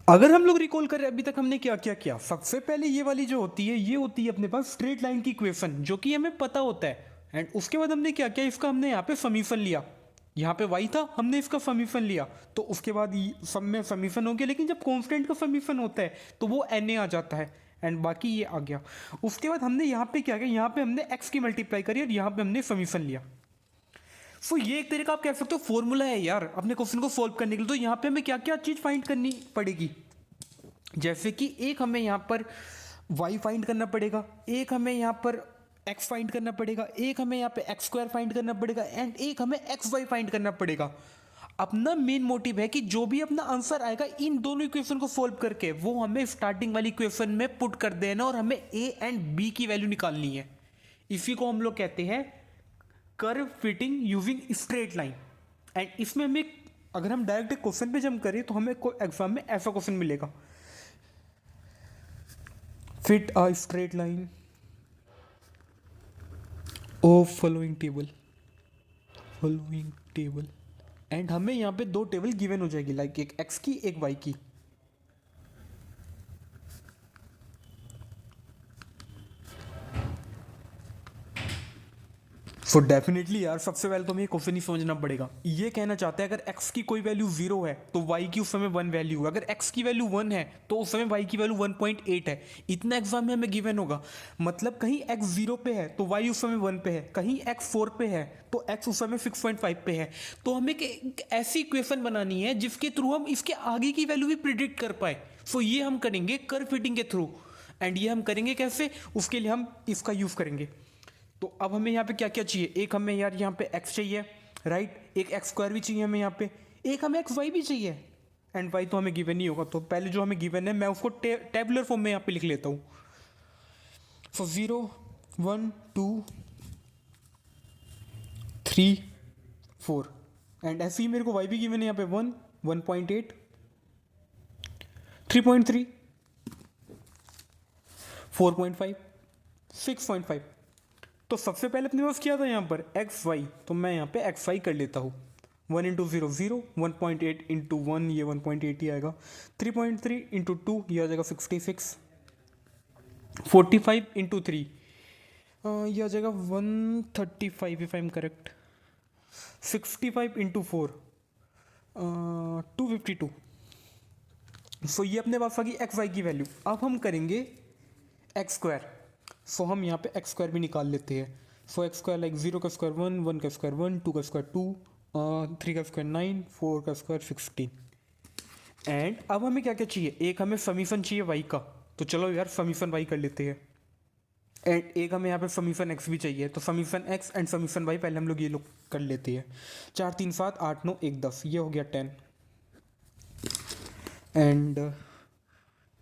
अगर हम लोग रिकॉल करें अभी तक हमने क्या क्या किया। सबसे पहले ये वाली जो होती है ये होती है अपने पास स्ट्रेट लाइन की इक्वेशन जो कि हमें पता होता है। एंड उसके बाद हमने क्या किया, इसका हमने यहाँ पे समीशन लिया। यहाँ पे y था, हमने इसका समीशन लिया। तो उसके बाद सब में समीशन हो गया, लेकिन जब कांस्टेंट का समीशन होता है तो वो na आ जाता है। एंड बाकी ये आ गया। उसके बाद हमने यहाँ पे क्या किया, यहाँ पे हमने x की मल्टीप्लाई करी और यहाँ पे हमने समीशन लिया। सो ये एक तरीका आप कह सकते हो फॉर्मूला है यार अपने क्वेश्चन को सॉल्व करने के लिए। तो यहाँ पे हमें क्या क्या चीज़ फाइंड करनी पड़ेगी, जैसे कि एक हमें यहाँ पर y फाइंड करना पड़ेगा, एक हमें यहाँ पर x फाइंड करना पड़ेगा, एक हमें यहाँ पे एक्स स्क्वायर फाइंड करना पड़ेगा, एंड एक हमें एक्स वाई फाइंड करना पड़ेगा। अपना मेन मोटिव है कि जो भी अपना आंसर आएगा इन दोनों इक्वेशन को सॉल्व करके वो हमें स्टार्टिंग वाली इक्वेशन में पुट कर देना और हमें a एंड b की वैल्यू निकालनी है। इसी को हम लोग कहते हैं curve fitting using straight line. And इसमें हमें अगर हम डायरेक्ट क्वेश्चन पे जंप करें तो हमें एग्जाम में ऐसा क्वेश्चन मिलेगा, fit a straight line of following table and हमें यहाँ पे दो टेबल गिवन हो जाएगी, लाइक एक एक्स की एक वाई की। सो डेफिनेटली यार सबसे पहले तो हमें क्वेश्चन ही समझना पड़ेगा। ये कहना चाहता है अगर x की कोई वैल्यू 0 है तो y की उस समय 1 वैल्यू है, अगर x की वैल्यू 1 है तो उस समय y की वैल्यू 1.8 है। इतना एग्जाम में हमें गिवन होगा। मतलब कहीं x 0 पे है तो y उस समय 1 पे है, कहीं x 4 पे है तो x उस समय 6.5 पे है। तो हमें एक ऐसी इक्वेशन बनानी है जिसके थ्रू हम इसके आगे की वैल्यू भी प्रिडिक्ट कर पाए। सो ये हम करेंगे कर्व फिटिंग के थ्रू। एंड ये हम करेंगे कैसे, उसके लिए हम इसका यूज़ करेंगे। तो अब हमें यहाँ पे क्या क्या चाहिए, एक हमें यार यहाँ पे x चाहिए, राइट, एक एक्स स्क्वायर भी चाहिए हमें यहाँ पे, एक हमें एक्स वाई भी चाहिए। एंड वाई तो हमें गिवन नहीं होगा, तो पहले जो हमें गिवन है मैं उसको टेबुलर फॉर्म में यहाँ पे लिख लेता हूँ। सो 0 1 2 3 4 एंड ऐसे ही मेरे को वाई भी गिवन है यहाँ पे 1 1.8 3.3 4.5 6.5। तो सबसे पहले अपने पास क्या था यहाँ पर एक्स वाई, तो मैं यहाँ पे एक्स वाई कर लेता हूँ। 1 × 0 0, 1.8 × 1 ये 1.8 ही आएगा, 3.3 × 2 ये आ जाएगा 66, 45 × 3 ये आ जाएगा 135 इफ आई एम करेक्ट, 65 × 4 252। सो ये अपने पास आ गई एक्स वाई की वैल्यू। अब हम करेंगे एक्स स्क्वायर। सो हम यहाँ पे एक्स स्क्वायर भी निकाल लेते हैं। सो एक्स स्क्वायर लाइक 0 का स्क्वायर 1, 1 का स्क्वायर 1, 2 का स्क्वायर 2, 3 का स्क्वायर 9, 4 का स्क्वायर 16। एंड अब हमें क्या क्या चाहिए, एक हमें समीशन चाहिए वाई का, तो चलो यार समीशन वाई कर लेते हैं। एंड एक हमें यहाँ पे समीशन एक्स भी चाहिए, तो summation X and summation Y पहले हम लोग ये लोग कर लेते हैं। 4 3 7 8 9 1 10 ये हो गया 10 एंड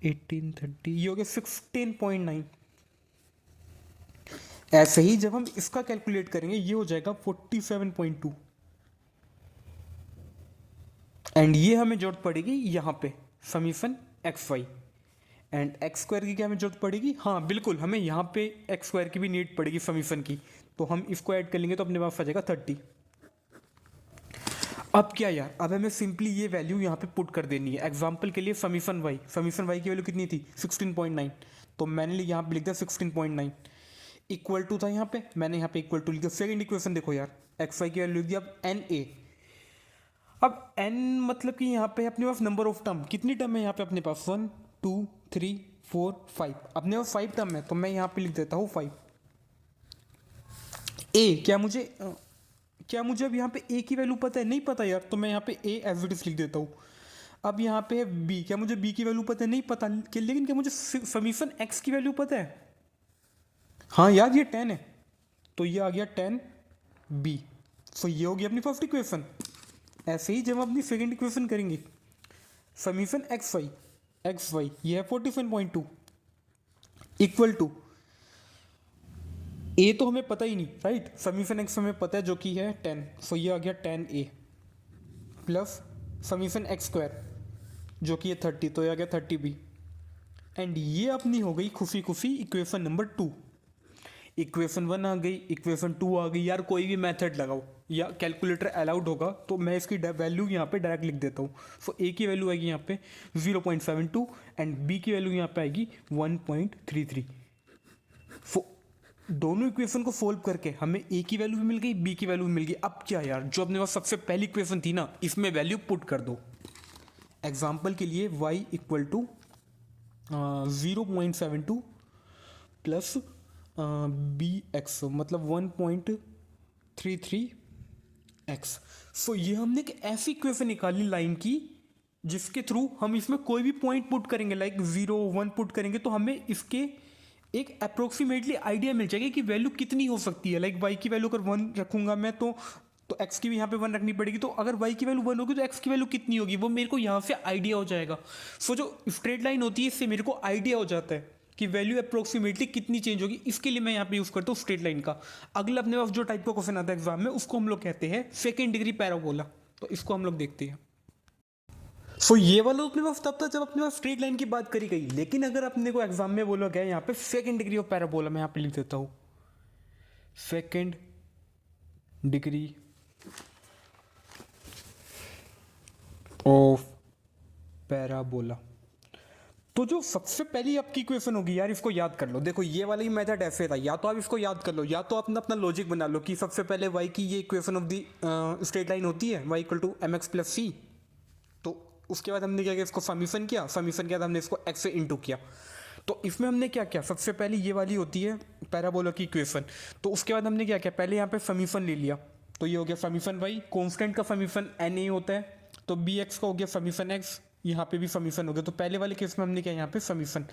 18 30 ये हो गया 16.9। ऐसे ही जब हम इसका कैलकुलेट करेंगे ये हो जाएगा 47.2 एंड ये हमें जरूरत पड़ेगी यहाँ पे summation X Y. And X square की क्या हमें जरूरत पड़ेगी, हाँ बिल्कुल हमें यहाँ पे एक्स स्क्वायर की भी नीड पड़ेगी समीशन की, तो हम इसको ऐड कर लेंगे तो अपने पास आ जाएगा 30। अब क्या यार, अब हमें सिंपली ये वैल्यू यहाँ पे पुट कर देनी है। एग्जाम्पल के लिए समीशन वाई की वैल्यू कितनी थी 16.9, तो मैंने यहाँ पे लिख दिया 16.9 इक्वल टू था, यहाँ पे मैंने यहाँ पे इक्वल टू लिख दिया। सेकंड इक्वेशन देखो यार, एक्स वाई की वैल्यू लिख दिया। अब एन ए, अब एन मतलब कि यहाँ पे अपने पास नंबर ऑफ टर्म, कितनी टर्म है यहाँ पे अपने पास 1 2 3 4 5, अपने पास 5 टर्म है, तो मैं यहाँ पे लिख देता हूँ 5। ए क्या मुझे अब यहाँ पे ए की वैल्यू पता है, नहीं पता यार, तो मैं यहाँ पे ए एज इट इज लिख देता हूँ। अब यहाँ पे है बी, क्या मुझे बी की वैल्यू पता है, नहीं पता, लेकिन क्या मुझे समीशन एक्स की वैल्यू पता है, हाँ यार ये 10 है, तो ये आ गया 10 बी। सो ये होगी अपनी फर्स्ट इक्वेशन। ऐसे ही जब हम अपनी सेकंड इक्वेशन करेंगे, समीशन एक्स वाई ये है 47.2 इक्वल टू ए, तो हमें पता ही नहीं राइट, समीशन एक्स हमें पता है जो कि है 10, सो ये आ गया 10 ए प्लस समीशन एक्स स्क्वायर जो कि है 30, तो ये आ गया 30 बी। एंड ये अपनी हो गई खुशी खुशी इक्वेशन नंबर 2। इक्वेशन 1 आ गई, इक्वेशन 2 आ गई, यार कोई भी मेथड लगाओ या कैलकुलेटर अलाउड होगा तो मैं इसकी वैल्यू यहाँ पे डायरेक्ट लिख देता हूँ। सो ए की वैल्यू आएगी यहाँ पे 0.72 एंड बी की वैल्यू यहाँ पे आएगी 1.33। सो दोनों इक्वेशन को सोल्व करके हमें ए की वैल्यू भी मिल गई, बी की वैल्यू भी मिल गई। अब क्या यार, जो अपने पास सबसे पहली इक्वेशन थी ना, इसमें वैल्यू पुट कर दो। एग्जाम्पल के लिए y equal to 0.72 plus B X मतलब 1.33 एक्स। सो ये हमने एक ऐसी इक्वेशन निकाली लाइन की जिसके थ्रू हम इसमें कोई भी पॉइंट पुट करेंगे, लाइक 0 1 पुट करेंगे तो हमें इसके एक अप्रोक्सीमेटली आइडिया मिल जाएगा कि वैल्यू कितनी हो सकती है। लाइक y की वैल्यू अगर 1 रखूंगा मैं तो x की भी यहाँ पे 1 रखनी पड़ेगी। तो अगर y की वैल्यू 1 होगी तो x की वैल्यू कितनी होगी वो मेरे को यहाँ से आइडिया हो जाएगा। सो जो स्ट्रेट लाइन होती है इससे मेरे को आइडिया हो जाता है कि वैल्यू अप्रोक्सीमेटली कितनी चेंज होगी। इसके लिए मैं यहाँ पे यूज करता हूँ स्ट्रेट लाइन का। अगला अपने पास जो टाइप का क्वेश्चन आता है एग्जाम में उसको हम लोग कहते हैं सेकेंड डिग्री पैराबोला। तो इसको हम लोग देखते हैं। सो ये वाला अपने पास तब था जब अपने पास स्ट्रेट लाइन की बात करी गई, लेकिन अगर अपने को एग्जाम में बोला गया यहाँ पे सेकेंड डिग्री ऑफ पैराबोला, मैं यहाँ पे लिख देता हूँ सेकेंड डिग्री ऑफ पैराबोला। तो जो सबसे पहली आपकी इक्वेशन होगी यार, इसको याद कर लो। देखो ये वाला ही मेथड ऐसे था, या तो आप इसको याद कर लो या तो अपना अपना लॉजिक बना लो कि सबसे पहले y की ये equation of the straight line होती है y equal to M X plus C. तो उसके बाद हमने क्या किया, इसको समीशन किया, समीशन किया तो हमने इसको x से इंटू किया। तो इसमें हमने क्या किया, सबसे पहले ये वाली होती है पैराबोला की इक्वेशन। तो उसके बाद हमने क्या किया, पहले यहाँ पे समीशन ले लिया। तो ये हो गया समीशन y, कॉन्स्टेंट का समीशन एन ए होता है। तो बी एक्स का हो गया समीशन एक्स, यहाँ पे भी समीशन हो गया। तो पहले वाले केस में हमने किया यहाँ पे समीशन।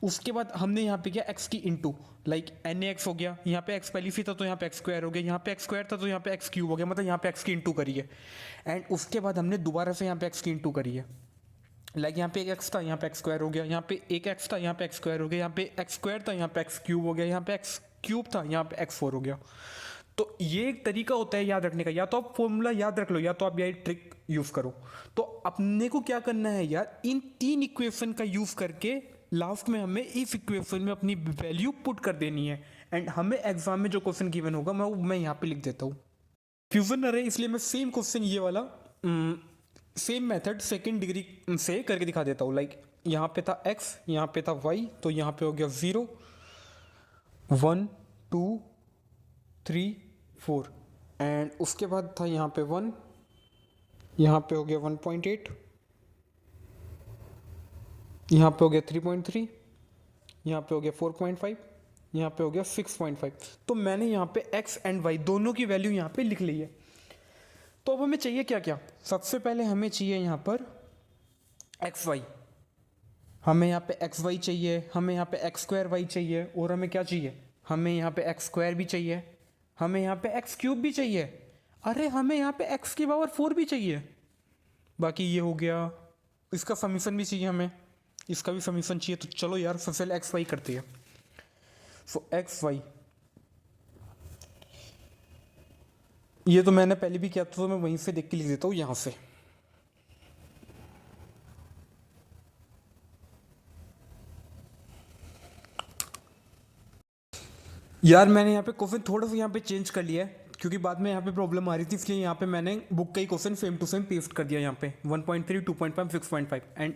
उसके बाद हमने यहाँ पे किया एक्स की इंटू, लाइक एन एक्स हो गया, यहाँ पे एक्स पहली सी था तो यहाँ पे एक्स स्क्वायर हो गया, यहाँ पे एक्स स्क्वायर था तो यहाँ पे एक्स क्यूब हो गया, मतलब यहाँ पे एक्स की इंटू करी है। एंड उसके बाद हमने दोबारा से यहाँ पे एक्स की इंटू करी है। लाइक यहाँ पे एक एक्स था, यहाँ पे एक्स स्क्वायर हो गया, यहाँ पे एक एक्स था, यहाँ पे एक्स स्क्वायर हो गया, यहाँ पे एक्स स्क्वायर था, यहाँ पे एक्स क्यूब हो गया, यहाँ पे एक्स क्यूब था, यहाँ पे एक्स फोर हो गया। तो ये एक तरीका होता है याद रखने का, या तो आप फॉर्मूला याद रख लो या तो आप ये ट्रिक यूज करो। तो अपने को क्या करना है यार, इन तीन इक्वेशन का यूज करके लास्ट में हमें इस इक्वेशन में अपनी वैल्यू पुट कर देनी है। एंड हमें एग्जाम में जो क्वेश्चन गिवन होगा मैं यहाँ पे लिख देता हूँ। फ्यूजन न रहे इसलिए मैं सेम क्वेश्चन ये वाला सेम मेथड सेकेंड डिग्री से करके दिखा देता हूँ। लाइक यहाँ पे था x, यहाँ पे था y, तो यहाँ पे हो गया 0 1 2 3 4 एंड उसके बाद था यहाँ पे 1, यहाँ पे हो गया 1.8, यहाँ पे हो गया 3.3, यहाँ पे हो गया 4.5, यहाँ पे हो गया 6.5। तो मैंने यहाँ पे x एंड y दोनों की वैल्यू यहाँ पे लिख ली है। तो अब हमें चाहिए क्या क्या, सबसे पहले हमें चाहिए यहाँ पर एक्स वाई, हमें यहाँ पे एक्स वाई चाहिए, हमें यहाँ पे एक्स स्क्वायर वाई चाहिए, और हमें क्या चाहिए, हमें यहाँ पे एक्स स्क्वायर भी चाहिए, हमें यहाँ पे एक्स क्यूब भी चाहिए, अरे हमें यहाँ पे एक्स की पावर 4 भी चाहिए। बाकी ये हो गया, इसका समीशन भी चाहिए, हमें इसका भी समीशन चाहिए। तो चलो यार सबसे पहले एक्स वाई करते हैं। सो एक्स वाई, ये तो मैंने पहले भी किया था तो मैं वहीं से देख के लिख देता हूँ यहाँ से। यार मैंने यहाँ पे क्वेश्चन थोड़ा सा यहाँ पे चेंज कर लिया है क्योंकि बाद में यहाँ पे प्रॉब्लम आ रही थी, इसलिए यहाँ पे मैंने बुक का ही question same to same paste कर दिया यहाँ पे 1.3 2.5 6.5 एंड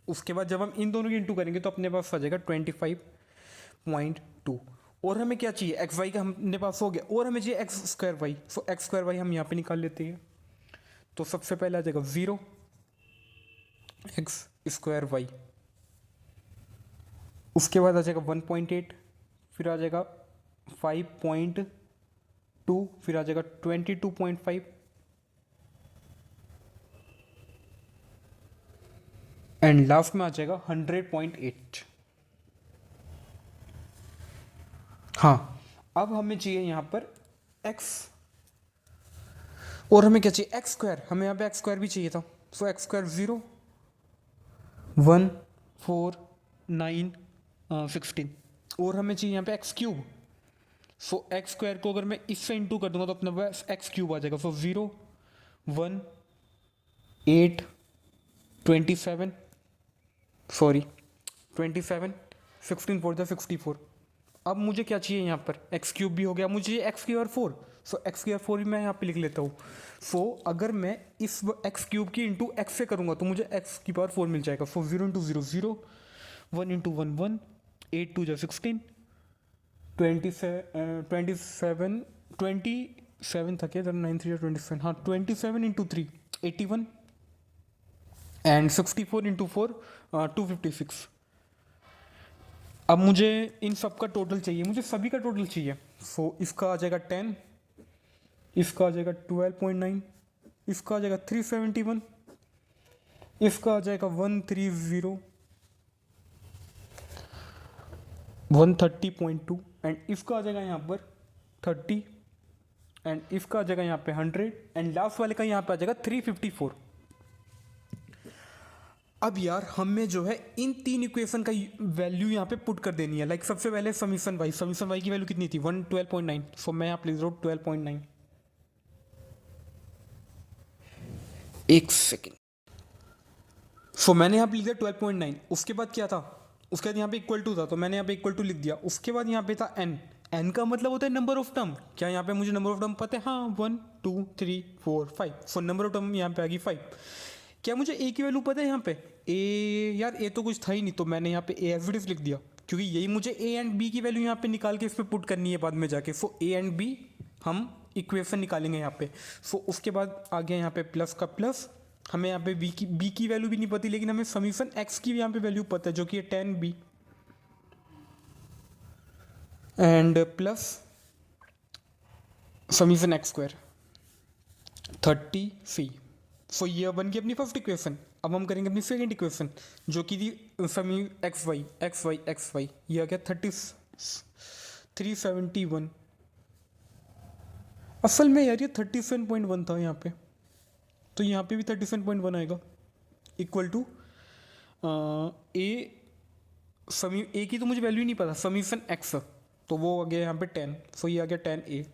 उसके बाद जब हम इन दोनों की इंटू करेंगे तो अपने पास आ जाएगा 25.2। और हमें क्या चाहिए, एक्स वाई का हमने पास हो गया, और हमें चाहिए एक्स स्क्वायर वाई। सो एक्स स्क्वायर वाई हम यहाँ पे निकाल लेते हैं। तो सबसे पहले आ जाएगा 0 एक्स स्क्वायर वाई, उसके बाद आ जाएगा 1.8, फिर आ जाएगा 5.2, फिर आ जाएगा 22.5 एंड लास्ट में आ जाएगा 100.8। हाँ, अब हमें चाहिए यहाँ पर x, और हमें क्या चाहिए एक्स स्क्वायर, हमें यहाँ पे एक्स स्क्वायर भी चाहिए था। सो एक्स स्क्वायर 0 1 4 9 16, और हमें चाहिए यहाँ पे एक्स क्यूब। सो एक्स स्क्वायर को अगर मैं इससे इंटू कर दूंगा तो अपने पास एक्स क्यूब आ जाएगा। सो 0 1 8 27 16 4 64, अब मुझे क्या चाहिए यहाँ पर, एक्स क्यूब भी हो गया, मुझे एक्स की पावर 4, सो एक्स की पावर 4 भी मैं यहाँ पे लिख लेता हूँ। सो अगर मैं इस एक्स क्यूब की इंटू एक्स से करूँगा तो मुझे एक्स की पावर 4 मिल जाएगा। सो 0 इंटू 0 0, 1 इंटू 1 1, 8 2 जा 16, 27 था क्या, 9 3 27, हाँ 27 इंटू 3 81 एंड 64 इंटू 4 256। अब मुझे इन सब का टोटल चाहिए, मुझे सभी का टोटल चाहिए। सो इसका आ जाएगा 10, इसका आ जाएगा 12.9, इसका आ जाएगा 371, इसका आ जाएगा 130, 130.2 एंड इसका आ जाएगा यहाँ पर 30 एंड इसका आ जाएगा यहाँ पे 100 एंड लास्ट वाले का यहाँ पे आ जाएगा 354। अब यार हमें जो है इन तीन इक्वेशन का वैल्यू यहाँ पे पुट कर देनी है। लाइक सबसे पहले समीशन वाई की वैल्यू कितनी थी 112.9, सो मैं यहाँ पे लिख रहा हूँ 12.9। एक सेकेंड, सो मैंने यहाँ पे लिख दिया 12.9। उसके बाद क्या था, उसके बाद यहाँ पे इक्वल टू था तो मैंने यहाँ पे इक्वल टू लिख दिया। उसके बाद यहाँ पे था एन का मतलब होता है नंबर ऑफ टर्म। क्या यहाँ पे मुझे नंबर ऑफ टर्म पता है, हाँ 1 2 3 4 5, सो नंबर ऑफ टर्म यहाँ पे आ गई 5। क्या मुझे ए की वैल्यू पता है यहाँ पे, ए यार ए तो कुछ था ही नहीं तो मैंने यहाँ पे ए एज इट इज लिख दिया, क्योंकि यही मुझे ए एंड बी की वैल्यू यहाँ पे निकाल के इस पर पुट करनी है बाद में जाके। सो ए एंड बी हम इक्वेशन निकालेंगे यहाँ पे। सो उसके बाद आ गया यहाँ पे प्लस का प्लस, हमें यहाँ पे बी की वैल्यू भी नहीं पती, लेकिन हमें समीशन एक्स की यहाँ पे वैल्यू पता है जो कि है 10b and plus summation x square 30c। सो ये बन गई अपनी फर्स्ट इक्वेशन। अब हम करेंगे अपनी सेकेंड इक्वेशन जो कि थी समी एक्स वाई, ये आ गया 371। असल में यार ये 37.1 था यहाँ पे, तो यहाँ पे भी 37.1 आएगा इक्वल टू ए की तो मुझे वैल्यू नहीं पता, समीशन एक्स तो वो आ गया यहाँ पे 10, सो ये आ गया 10a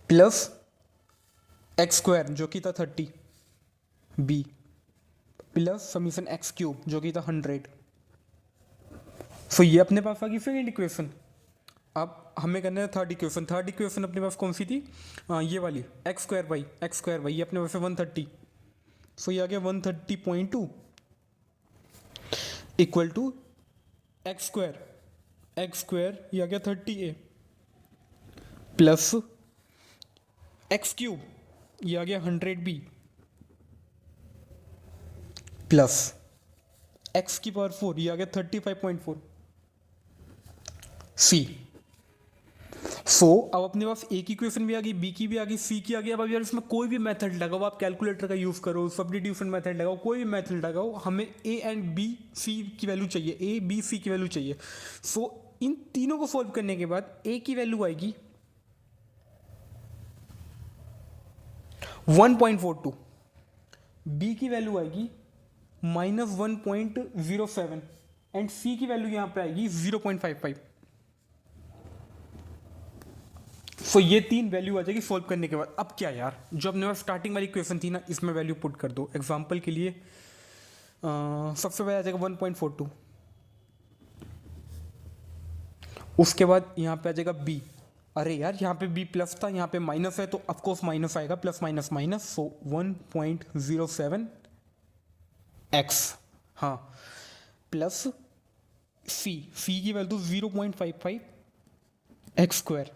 प्लस एक्स स्क्वायर जो कि था 30b plus summation x cube जो कि था 100। सो ये अपने पास आ गई सेकेंड इक्वेशन। अब हमें करना है थर्ड इक्वेशन। थर्ड इक्वेशन अपने पास कौन सी थी, ये वाली एक्स स्क्वायर वाई, ये अपने पास 130। सो ये आ गया 130.2 इक्वल टू एक्स स्क्वायर ये आ गया 30a प्लस एक्स क्यूब ये आ गया 100b प्लस एक्स की पावर 4 ये आ गया 35.4 c। सो अब अपने पास ए की इक्वेशन भी आ गई, बी की भी आ गई, सी की आ गई। अब यार इसमें कोई भी मेथड लगाओ, आप कैलकुलेटर का यूज़ करो, सब्स्टिट्यूशन मेथड लगाओ, कोई भी मेथड लगाओ, हमें ए एंड बी सी की वैल्यू चाहिए, ए बी सी की वैल्यू चाहिए। सो इन तीनों को सॉल्व करने के बाद ए की वैल्यू आएगी 1.42, बी की वैल्यू आएगी -1.07 एंड सी की वैल्यू यहां पे आएगी 0.55। सो ये तीन वैल्यू आ जाएगी सॉल्व करने के बाद। अब क्या यार, जो अपने पास स्टार्टिंग वाली इक्वेशन थी ना, इसमें वैल्यू पुट कर दो। एग्जांपल के लिए सबसे पहले आ जाएगा 1.42, उसके बाद यहाँ पे आ जाएगा बी। अरे यार यहाँ पे बी प्लस था, यहाँ पे माइनस है तो ऑफकोर्स माइनस आएगा, प्लस माइनस माइनस, सो 1.07 एक्स, हाँ प्लस सी की वैल्यू 0.55 एक्स स्क्वायर।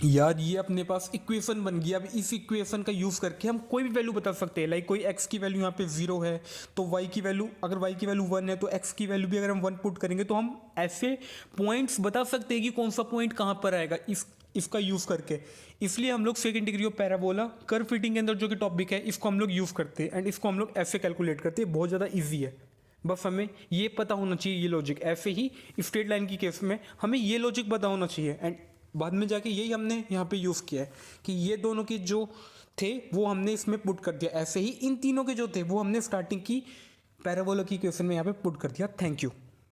यार ये अपने पास इक्वेशन बन गई। अब इस इक्वेशन का यूज़ करके हम कोई भी वैल्यू बता सकते हैं। लाइक कोई x की वैल्यू यहाँ पे 0 है तो y की वैल्यू, अगर y की वैल्यू 1 है तो x की वैल्यू भी अगर हम 1 पुट करेंगे तो हम ऐसे पॉइंट्स बता सकते हैं कि कौन सा पॉइंट कहाँ पर आएगा इसका यूज़ करके। इसलिए हम लोग second degree of parabola curve fitting के अंदर जो कि टॉपिक है इसको हम लोग यूज़ करते हैं एंड इसको हम लोग ऐसे कैलकुलेट करते हैं। बहुत ज़्यादा ईजी है, बस हमें ये पता होना चाहिए ये लॉजिक। ऐसे ही स्ट्रेट लाइन की केस में हमें ये लॉजिक पता होना चाहिए एंड बाद में जाके यही हमने यहाँ पे यूज़ किया है कि ये दोनों के जो थे वो हमने इसमें पुट कर दिया। ऐसे ही इन तीनों के जो थे वो हमने स्टार्टिंग की पैराबोला की क्वेश्चन में यहाँ पे पुट कर दिया। Thank you.